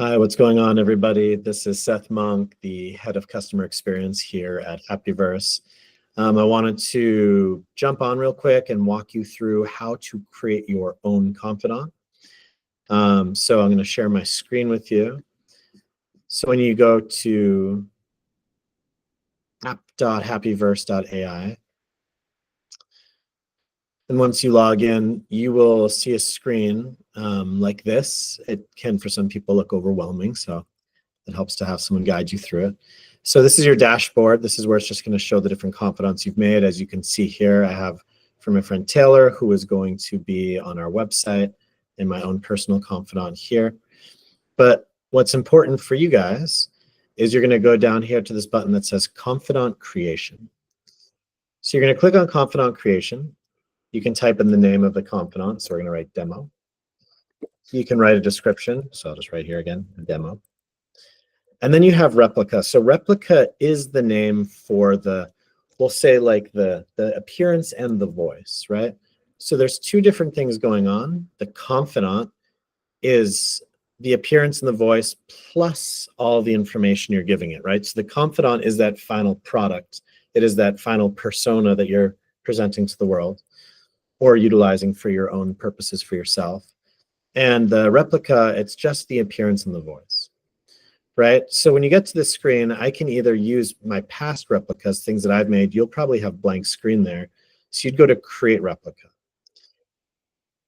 Hi, what's going on, everybody? This is Seth Monk, the head of customer experience here at Happyverse. I wanted to jump on real quick and walk you through how to create your own confidant. So I'm going to share my screen with you. So when you go to app.happyverse.ai, and once you log in, you will see a screen like this. It can, for some people, look overwhelming, so it helps to have someone guide you through it. So this is your dashboard. This is where it's just going to show the different confidants you've made. As you can see here, I have for my friend Taylor, who is going to be on our website, and my own personal confidant here. But what's important for you guys is you're going to go down here to this button that says Confidant Creation. So you're going to click on Confidant Creation. You can type in the name of the confidant. So we're going to write demo. You can write a description. So I'll just write here again, demo. And then you have replica. So replica is the name for the, we'll say like the appearance and the voice, right? So there's two different things going on. The confidant is the appearance and the voice plus all the information you're giving it, right? So the confidant is that final product. It is that final persona that you're presenting to the world or utilizing for your own purposes for yourself. And the replica, it's just the appearance and the voice. Right? So when you get to this screen, I can either use my past replicas, things that I've made. You'll probably have blank screen there. So you'd go to create replica.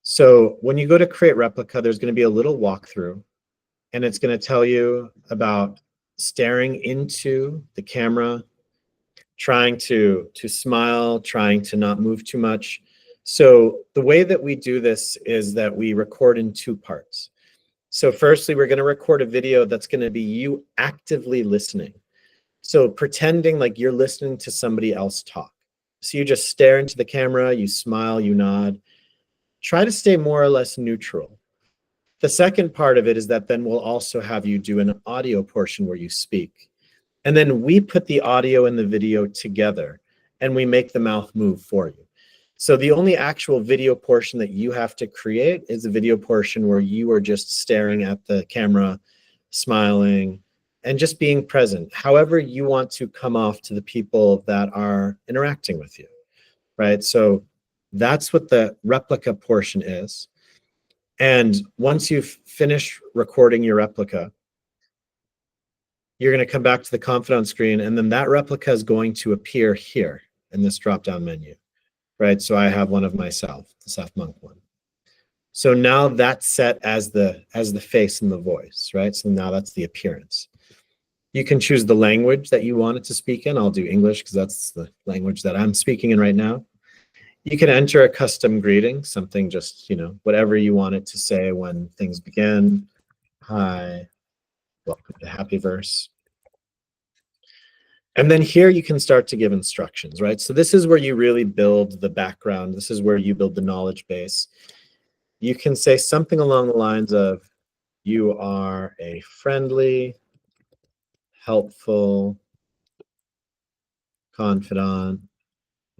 So when you go to create replica, there's going to be a little walkthrough, and it's going to tell you about staring into the camera, trying to smile, trying to not move too much. So the way that we do this is that we record in two parts. So firstly, we're going to record a video that's going to be you actively listening. So pretending like you're listening to somebody else talk. So you just stare into the camera, you smile, you nod. Try to stay more or less neutral. The second part of it is that then we'll also have you do an audio portion where you speak. And then we put the audio and the video together, and we make the mouth move for you. So the only actual video portion that you have to create is a video portion where you are just staring at the camera, smiling, and just being present, however you want to come off to the people that are interacting with you, right? So that's what the replica portion is. And once you've finished recording your replica, you're going to come back to the confidant screen, and then that replica is going to appear here in this drop-down menu. Right, so I have one of myself, the Seth Monk one. So now that's set as the face and the voice, right? So now that's the appearance. You can choose the language that you want it to speak in. I'll do English because that's the language that I'm speaking in right now. You can enter a custom greeting, something just, whatever you want it to say when things begin. Hi, welcome to Happyverse. And then here you can start to give instructions, right? So this is where you really build the background. This is where you build the knowledge base. You can say something along the lines of, you are a friendly, helpful confidant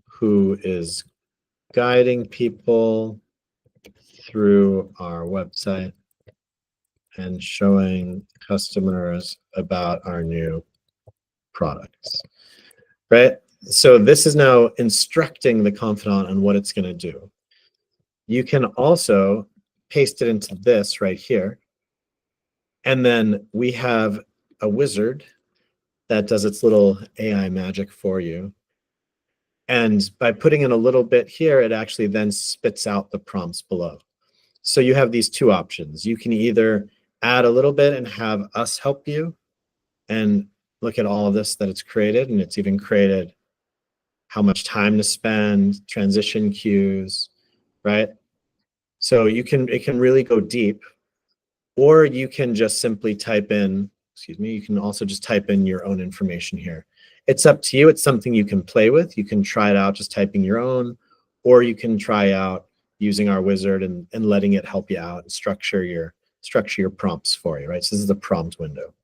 who is guiding people through our website and showing customers about our new products, right? So this is now instructing the confidant on what it's going to do. You can also paste it into this right here. And then we have a wizard that does its little AI magic for you. And by putting in a little bit here, it actually then spits out the prompts below. So you have these two options. You can either add a little bit and have us help you and look at all of this that it's created, and it's even created how much time to spend, transition cues, right? So it can really go deep, or you can just simply type in, you can also just type in your own information here. It's up to you. It's something you can play with. You can try it out just typing your own, or you can try out using our wizard and letting it help you out and structure your prompts for you, right? So this is the prompt window.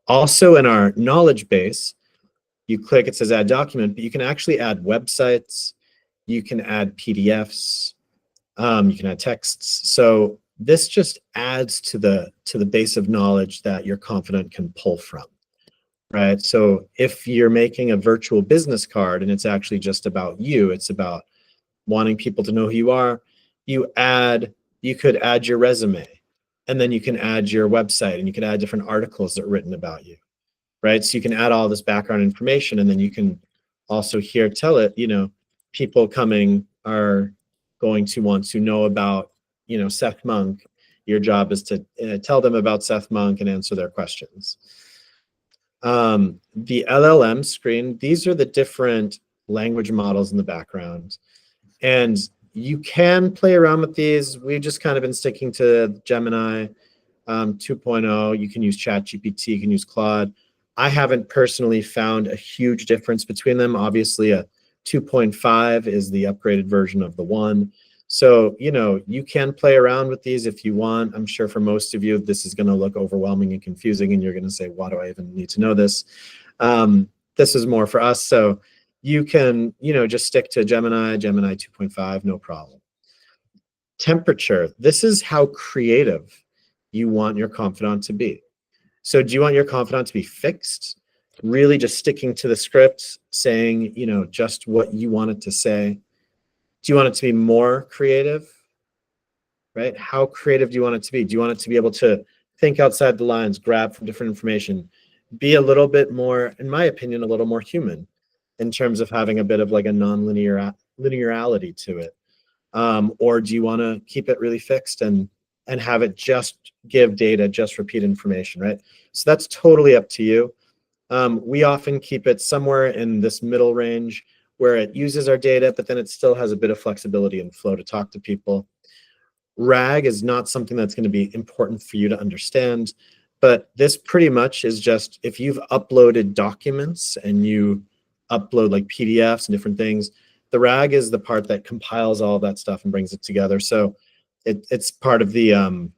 Also in our knowledge base, you click, it says add document, but you can actually add websites, you can add PDFs, you can add texts. So this just adds to the base of knowledge that your confidant can pull from, right? So if you're making a virtual business card and it's actually just about you, it's about wanting people to know who you are, you could add your resume, and then you can add your website, and you can add different articles that are written about you, right? So you can add all this background information, and then you can also here tell it, people coming are going to want to know about, Seth Monk. Your job is to tell them about Seth Monk and answer their questions. The LLM screen, these are the different language models in the background. And you can play around with these. We've just kind of been sticking to Gemini 2.0. You can use ChatGPT, you can use Claude. I haven't personally found a huge difference between them. Obviously, a 2.5 is the upgraded version of the 1. So, you can play around with these if you want. I'm sure for most of you, this is going to look overwhelming and confusing, and you're going to say, why do I even need to know this? This is more for us. So you can, just stick to Gemini 2.5, no problem. Temperature. This is how creative you want your confidant to be. So do you want your confidant to be fixed, really just sticking to the script, saying, just what you want it to say? Do you want it to be more creative, right? How creative do you want it to be? Do you want it to be able to think outside the lines, grab from different information, be a little bit more, in my opinion, a little more human in terms of having a bit of like a non-linear linearity to it? Or do you want to keep it really fixed and have it just give data, just repeat information, right? So that's totally up to you. We often keep it somewhere in this middle range where it uses our data, but then it still has a bit of flexibility and flow to talk to people. RAG is not something that's going to be important for you to understand, but this pretty much is just if you've uploaded documents and you upload like PDFs and different things, the RAG is the part that compiles all of that stuff and brings it together. So it's part of the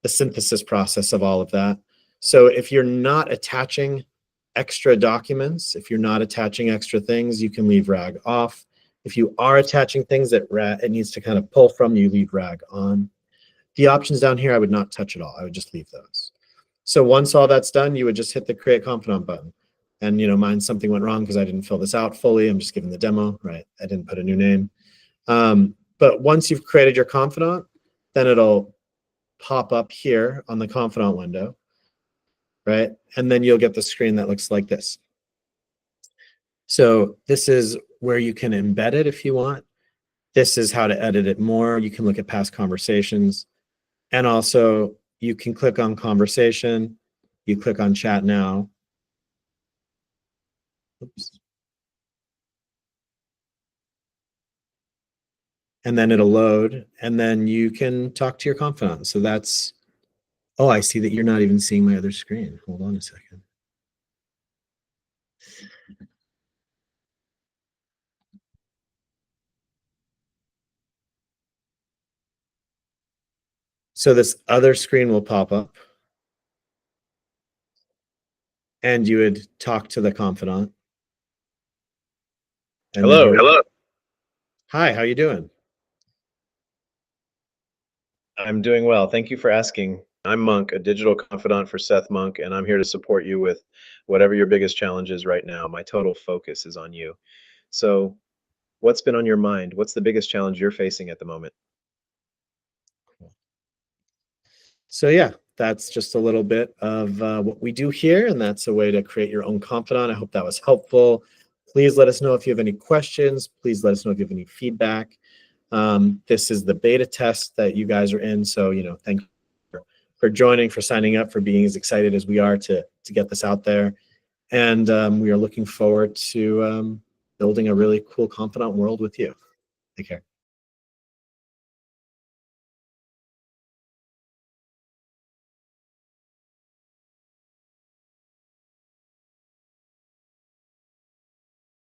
synthesis process of all of that. So if you're not attaching extra documents, if you're not attaching extra things, you can leave RAG off. If you are attaching things that it needs to kind of pull from, you leave RAG on. The options down here, I would not touch at all. I would just leave those. So once all that's done, you would just hit the Create Confidant button. And mine, something went wrong because I didn't fill this out fully. I'm just giving the demo, right? I didn't put a new name. But once you've created your confidant, then it'll pop up here on the confidant window, right? And then you'll get the screen that looks like this. So this is where you can embed it if you want. This is how to edit it more. You can look at past conversations. And also you can click on conversation. You click on chat now. Oops. And then it'll load, and then you can talk to your confidant. So that's, oh, I see that you're not even seeing my other screen. Hold on a second. So this other screen will pop up, and you would talk to the confidant. And hello. Hello. Hi, how you doing? I'm doing well. Thank you for asking. I'm Monk, a digital confidant for Seth Monk, and I'm here to support you with whatever your biggest challenge is right now. My total focus is on you. So what's been on your mind? What's the biggest challenge you're facing at the moment? So yeah, that's just a little bit of what we do here, and that's a way to create your own confidant. I hope that was helpful. Please let us know if you have any questions. Please let us know if you have any feedback. This is the beta test that you guys are in, so thank you for joining, for signing up, for being as excited as we are to get this out there. And we are looking forward to building a really cool confidant world with you. Take care.